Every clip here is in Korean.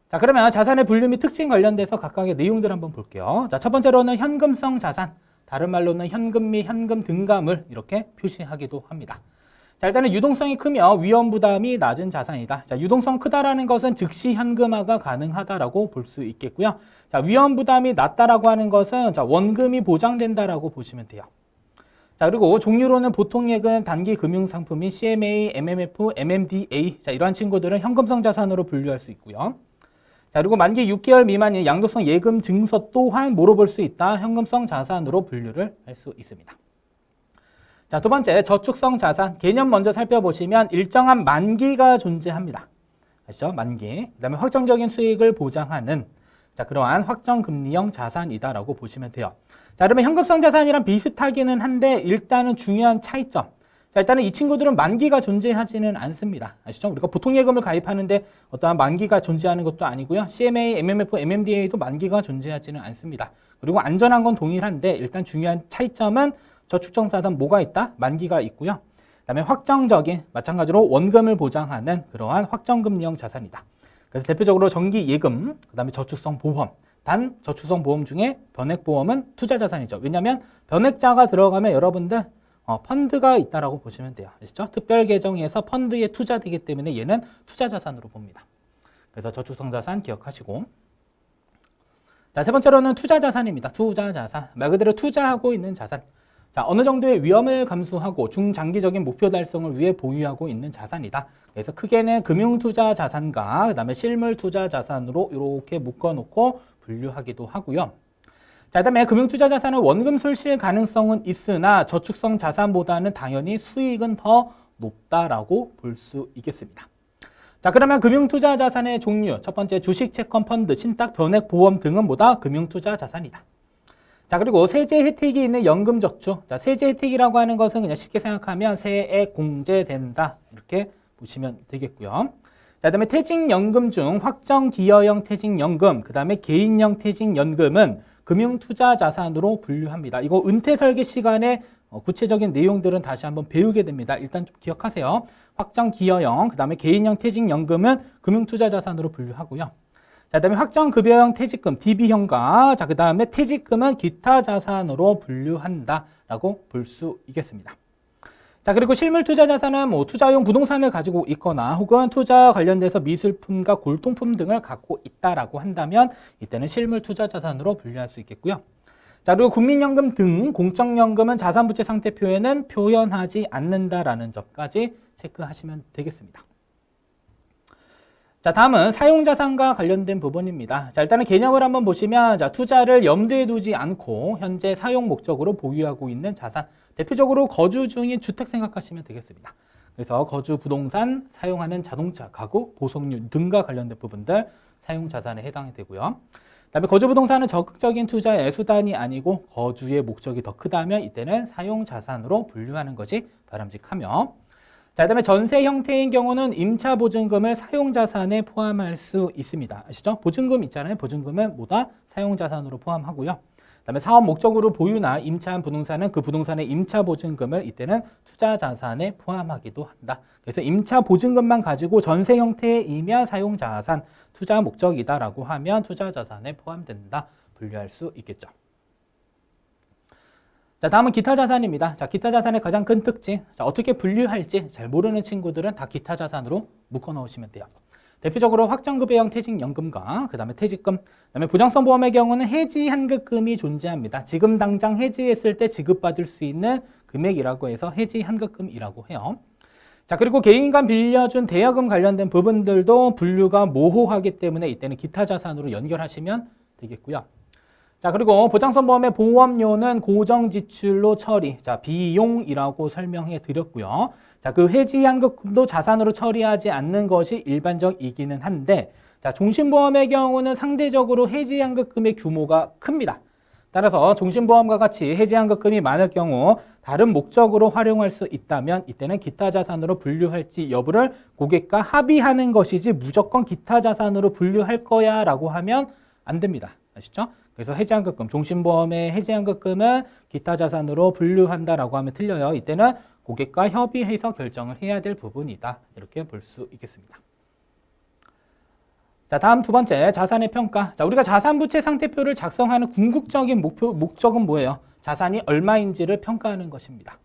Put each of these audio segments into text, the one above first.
자, 그러면 자산의 분류 및 특징 관련돼서 각각의 내용들 한번 볼게요. 자, 첫 번째로는 현금성 자산, 다른 말로는 현금 및 현금 등가물 이렇게 표시하기도 합니다. 자, 일단은 유동성이 크며 위험 부담이 낮은 자산이다. 자, 유동성 크다라는 것은 즉시 현금화가 가능하다라고 볼 수 있겠고요. 자, 위험 부담이 낮다라고 하는 것은 자, 원금이 보장된다라고 보시면 돼요. 자, 그리고 종류로는 보통예금, 단기 금융상품인 CMA, MMF, MMDA 자, 이러한 친구들은 현금성 자산으로 분류할 수 있고요. 자, 그리고 만기 6개월 미만인 양도성 예금 증서 또한 뭐로 볼 수 있다? 현금성 자산으로 분류를 할 수 있습니다. 자, 두 번째, 저축성 자산. 개념 먼저 살펴보시면 일정한 만기가 존재합니다. 아시죠? 만기. 그 다음에 확정적인 수익을 보장하는 자, 그러한 확정금리형 자산이다라고 보시면 돼요. 자, 그러면 현금성 자산이랑 비슷하기는 한데 일단은 중요한 차이점. 자, 일단은 이 친구들은 만기가 존재하지는 않습니다. 아시죠? 우리가 보통예금을 가입하는데 어떠한 만기가 존재하는 것도 아니고요. CMA, MMF, MMDA도 만기가 존재하지는 않습니다. 그리고 안전한 건 동일한데 일단 중요한 차이점은 저축성 자산 뭐가 있다? 만기가 있고요. 그다음에 확정적인 마찬가지로 원금을 보장하는 그러한 확정금리형 자산이다. 그래서 대표적으로 정기예금, 그다음에 저축성 보험. 단 저축성 보험 중에 변액보험은 투자자산이죠. 왜냐하면 변액자가 들어가면 여러분들 펀드가 있다라고 보시면 돼요. 아시죠? 특별 계정에서 펀드에 투자되기 때문에 얘는 투자자산으로 봅니다. 그래서 저축성 자산 기억하시고. 자, 세 번째로는 투자자산입니다. 투자자산. 말 그대로 투자하고 있는 자산. 자, 어느 정도의 위험을 감수하고 중장기적인 목표 달성을 위해 보유하고 있는 자산이다. 그래서 크게는 금융투자 자산과 그다음에 실물투자 자산으로 이렇게 묶어놓고 분류하기도 하고요. 자, 그다음에 금융투자 자산은 원금 손실 가능성은 있으나 저축성 자산보다는 당연히 수익은 더 높다라고 볼 수 있겠습니다. 자, 그러면 금융투자 자산의 종류, 첫 번째 주식, 채권, 펀드, 신탁, 변액, 보험 등은 뭐다? 금융투자 자산이다. 자, 그리고 세제 혜택이 있는 연금저축. 자, 세제 혜택이라고 하는 것은 그냥 쉽게 생각하면 세액 공제된다. 이렇게 보시면 되겠고요. 자, 그다음에 퇴직연금 중 확정기여형 퇴직연금, 그 다음에 개인형 퇴직연금은 금융투자 자산으로 분류합니다. 이거 은퇴 설계 시간에 구체적인 내용들은 다시 한번 배우게 됩니다. 일단 좀 기억하세요. 확정기여형, 그 다음에 개인형 퇴직연금은 금융투자 자산으로 분류하고요. 자, 그다음에 확정급여형 퇴직금, DB형과 자, 그다음에 퇴직금은 기타 자산으로 분류한다라고 볼 수 있겠습니다. 자, 그리고 실물 투자 자산은 뭐 투자용 부동산을 가지고 있거나 혹은 투자 관련돼서 미술품과 골동품 등을 갖고 있다라고 한다면 이때는 실물 투자 자산으로 분류할 수 있겠고요. 자, 그리고 국민연금 등 공적연금은 자산부채 상태표에는 표현하지 않는다라는 점까지 체크하시면 되겠습니다. 자, 다음은 사용자산과 관련된 부분입니다. 자, 일단은 개념을 한번 보시면 자, 투자를 염두에 두지 않고 현재 사용 목적으로 보유하고 있는 자산, 대표적으로 거주 중인 주택 생각하시면 되겠습니다. 그래서 거주 부동산, 사용하는 자동차, 가구, 보석류 등과 관련된 부분들 사용자산에 해당이 되고요. 그다음에 거주 부동산은 적극적인 투자의 수단이 아니고 거주의 목적이 더 크다면 이때는 사용자산으로 분류하는 것이 바람직하며, 자, 그다음에 전세 형태인 경우는 임차 보증금을 사용자산에 포함할 수 있습니다. 아시죠? 보증금 있잖아요. 보증금은 뭐다? 사용자산으로 포함하고요. 그다음에 사업 목적으로 보유나 임차한 부동산은 그 부동산의 임차 보증금을 이때는 투자 자산에 포함하기도 한다. 그래서 임차 보증금만 가지고 전세 형태이면 사용자산, 투자 목적이다라고 하면 투자 자산에 포함된다. 분류할 수 있겠죠. 자, 다음은 기타 자산입니다. 자, 기타 자산의 가장 큰 특징. 자, 어떻게 분류할지 잘 모르는 친구들은 다 기타 자산으로 묶어 넣으시면 돼요. 대표적으로 확정급여형 퇴직연금과 그 다음에 퇴직금, 그 다음에 보장성 보험의 경우는 해지 환급금이 존재합니다. 지금 당장 해지했을 때 지급받을 수 있는 금액이라고 해서 해지 환급금이라고 해요. 자, 그리고 개인간 빌려준 대여금 관련된 부분들도 분류가 모호하기 때문에 이때는 기타 자산으로 연결하시면 되겠고요. 자, 그리고 보장성 보험의 보험료는 고정 지출로 처리, 자, 비용이라고 설명해 드렸고요. 자, 그 해지 환급금도 자산으로 처리하지 않는 것이 일반적이기는 한데, 자, 종신보험의 경우는 상대적으로 해지 환급금의 규모가 큽니다. 따라서 종신보험과 같이 해지 환급금이 많을 경우 다른 목적으로 활용할 수 있다면 이때는 기타 자산으로 분류할지 여부를 고객과 합의하는 것이지 무조건 기타 자산으로 분류할 거야 라고 하면 안 됩니다. 아시죠? 그래서 해지환급금, 종신보험의 해지환급금은 기타 자산으로 분류한다라고 하면 틀려요. 이때는 고객과 협의해서 결정을 해야 될 부분이다. 이렇게 볼 수 있겠습니다. 자, 다음 두 번째, 자산의 평가. 자, 우리가 자산부채 상태표를 작성하는 궁극적인 목적은 뭐예요? 자산이 얼마인지를 평가하는 것입니다.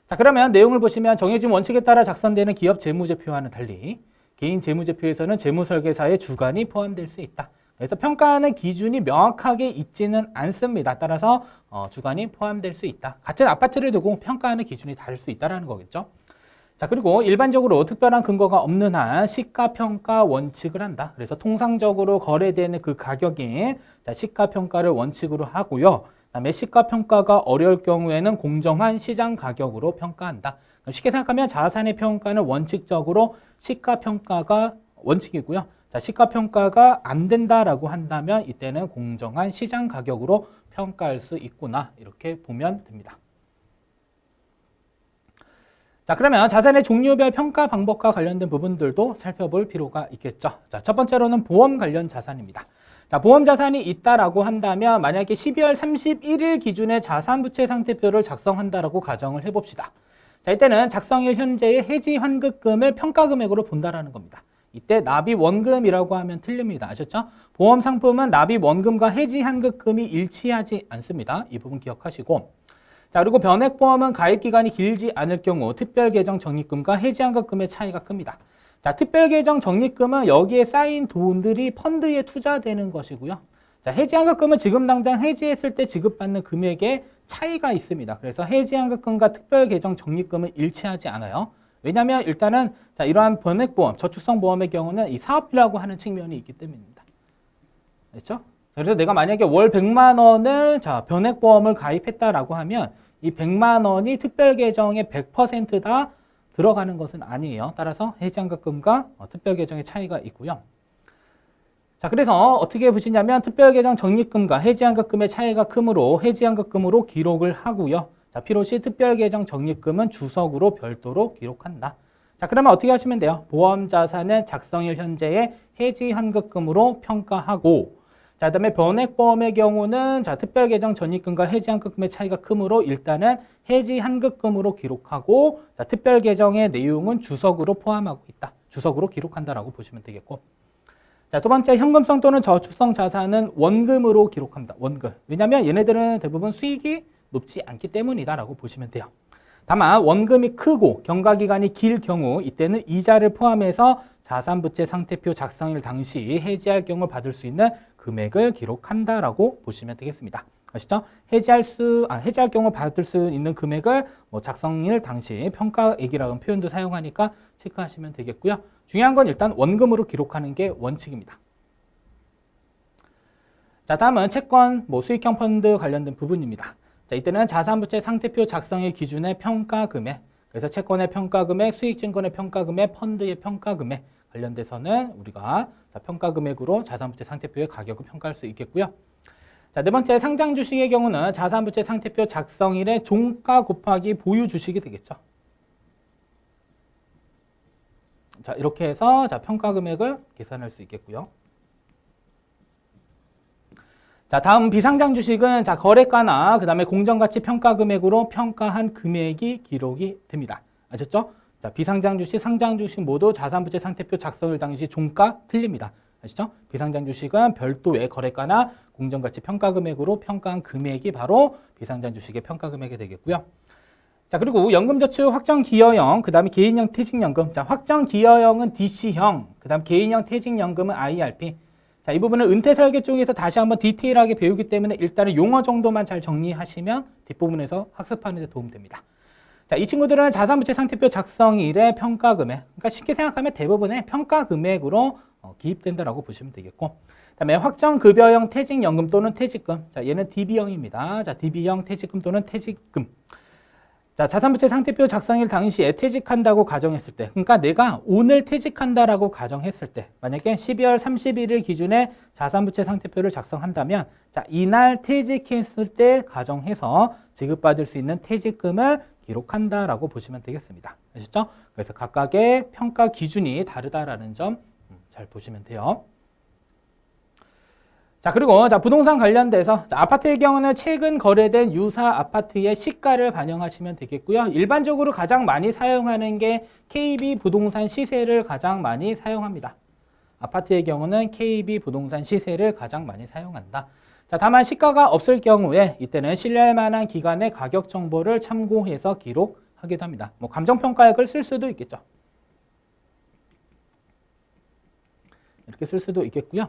자, 그러면 내용을 보시면 정해진 원칙에 따라 작성되는 기업 재무제표와는 달리 개인 재무제표에서는 재무설계사의 주관이 포함될 수 있다. 그래서 평가하는 기준이 명확하게 있지는 않습니다. 따라서 주관이 포함될 수 있다. 같은 아파트를 두고 평가하는 기준이 다를 수 있다는 거겠죠. 자, 그리고 일반적으로 특별한 근거가 없는 한 시가평가 원칙을 한다. 그래서 통상적으로 거래되는 그 가격이 시가평가를 원칙으로 하고요. 그다음에 시가평가가 어려울 경우에는 공정한 시장 가격으로 평가한다. 쉽게 생각하면 자산의 평가는 원칙적으로 시가평가가 원칙이고요. 자, 시가평가가 안 된다라고 한다면 이때는 공정한 시장 가격으로 평가할 수 있구나. 이렇게 보면 됩니다. 자, 그러면 자산의 종류별 평가 방법과 관련된 부분들도 살펴볼 필요가 있겠죠. 자, 첫 번째로는 보험 관련 자산입니다. 자, 보험 자산이 있다라고 한다면 만약에 12월 31일 기준에 자산부채 상태표를 작성한다라고 가정을 해봅시다. 자, 이때는 작성일 현재의 해지 환급금을 평가 금액으로 본다라는 겁니다. 이때 납입 원금이라고 하면 틀립니다. 아셨죠? 보험 상품은 납입 원금과 해지 환급금이 일치하지 않습니다. 이 부분 기억하시고, 자, 그리고 변액보험은 가입기간이 길지 않을 경우 특별계정 적립금과 해지환급금의 차이가 큽니다. 자, 특별계정 적립금은 여기에 쌓인 돈들이 펀드에 투자되는 것이고요. 자, 해지환급금은 지금 당장 해지했을 때 지급받는 금액에 차이가 있습니다. 그래서 해지환급금과 특별계정 적립금은 일치하지 않아요. 왜냐하면 일단은 자, 이러한 변액보험, 저축성보험의 경우는 이 사업비라고 하는 측면이 있기 때문입니다. 그렇죠? 그래서 내가 만약에 월 100만 원을 자, 변액보험을 가입했다라고 하면 이 100만 원이 특별계정에 100%다 들어가는 것은 아니에요. 따라서 해지환급금과 특별계정의 차이가 있고요. 자, 그래서 어떻게 보시냐면 특별계정 적립금과 해지환급금의 차이가 크므로 해지환급금으로 기록을 하고요. 자, 필요시 특별계정 적립금은 주석으로 별도로 기록한다. 자, 그러면 어떻게 하시면 돼요? 보험자산은 작성일 현재의 해지환급금으로 평가하고, 자, 그다음에 변액보험의 경우는 자, 특별계정 적립금과 해지환급금의 차이가 크므로 일단은 해지환급금으로 기록하고, 자, 특별계정의 내용은 주석으로 포함하고 있다. 주석으로 기록한다라고 보시면 되겠고. 자, 두 번째, 현금성 또는 저축성 자산은 원금으로 기록합니다. 원금. 왜냐하면 얘네들은 대부분 수익이 높지 않기 때문이다라고 보시면 돼요. 다만 원금이 크고 경과기간이 길 경우 이때는 이자를 포함해서 자산부채 상태표 작성일 당시 해지할 경우 받을 수 있는 금액을 기록한다라고 보시면 되겠습니다. 아시죠? 해지할 경우 받을 수 있는 금액을 작성일 당시 평가액이라는 표현도 사용하니까 체크하시면 되겠고요. 중요한 건 일단 원금으로 기록하는 게 원칙입니다. 자, 다음은 채권, 수익형 펀드 관련된 부분입니다. 자, 이때는 자산부채 상태표 작성일 기준의 평가금액, 그래서 채권의 평가금액, 수익증권의 평가금액, 펀드의 평가금액 관련돼서는 우리가 평가금액으로 자산부채 상태표의 가격을 평가할 수 있겠고요. 자, 네 번째, 상장 주식의 경우는 자산부채 상태표 작성일에 종가 곱하기 보유 주식이 되겠죠. 자, 이렇게 해서 평가금액을 계산할 수 있겠고요. 자, 다음 비상장 주식은 거래가나 그 다음에 공정가치 평가금액으로 평가한 금액이 기록이 됩니다. 아셨죠? 자, 비상장 주식, 상장 주식 모두 자산부채 상태표 작성일 당시 종가 틀립니다. 아시죠? 비상장 주식은 별도의 거래가나 공정가치 평가금액으로 평가한 금액이 바로 비상장 주식의 평가금액이 되겠고요. 자, 그리고 연금저축 확정기여형, 그 다음에 개인형 퇴직연금. 자, 확정기여형은 DC형, 그 다음 개인형 퇴직연금은 IRP. 자, 이 부분은 은퇴설계 쪽에서 다시 한번 디테일하게 배우기 때문에 일단은 용어 정도만 잘 정리하시면 뒷부분에서 학습하는 데 도움됩니다. 자, 이 친구들은 자산부채 상태표 작성일의 평가금액, 그러니까 쉽게 생각하면 대부분의 평가금액으로 기입된다라고 보시면 되겠고, 그다음에 확정급여형 퇴직연금 또는 퇴직금. 자, 얘는 DB형입니다. 자, DB형 퇴직금 또는 퇴직금. 자, 자산부채 상태표 작성일 당시에 퇴직한다고 가정했을 때, 그러니까 내가 오늘 퇴직한다라고 가정했을 때, 만약에 12월 31일 기준에 자산부채 상태표를 작성한다면, 자, 이날 퇴직했을 때 가정해서 지급받을 수 있는 퇴직금을 기록한다라고 보시면 되겠습니다. 아시죠? 그래서 각각의 평가 기준이 다르다라는 점 잘 보시면 돼요. 자, 그리고 부동산 관련돼서 아파트의 경우는 최근 거래된 유사 아파트의 시가를 반영하시면 되겠고요. 일반적으로 가장 많이 사용하는 게 KB 부동산 시세를 가장 많이 사용합니다. 아파트의 경우는 KB 부동산 시세를 가장 많이 사용한다. 자, 다만 시가가 없을 경우에 이때는 신뢰할 만한 기관의 가격 정보를 참고해서 기록하기도 합니다. 뭐 감정평가액을 쓸 수도 있겠죠. 이렇게 쓸 수도 있겠고요.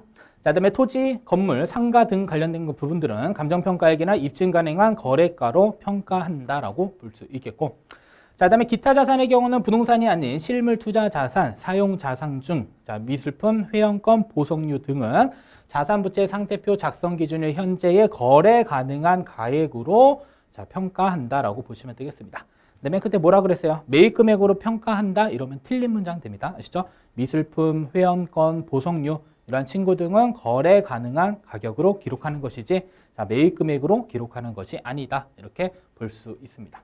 자, 그다음에 토지, 건물, 상가 등 관련된 부분들은 감정평가액이나 입증 가능한 거래가로 평가한다라고 볼 수 있겠고, 자, 그다음에 기타 자산의 경우는 부동산이 아닌 실물 투자 자산, 사용 자산 중, 자, 미술품, 회원권, 보석류 등은 자산 부채 상태표 작성 기준을 현재의 거래 가능한 가액으로 자, 평가한다라고 보시면 되겠습니다. 맨 끝에 뭐라 그랬어요? 매입 금액으로 평가한다 이러면 틀린 문장 됩니다. 아시죠? 미술품, 회원권, 보석류 이러한 친구 등은 거래 가능한 가격으로 기록하는 것이지 자, 매입 금액으로 기록하는 것이 아니다. 이렇게 볼 수 있습니다.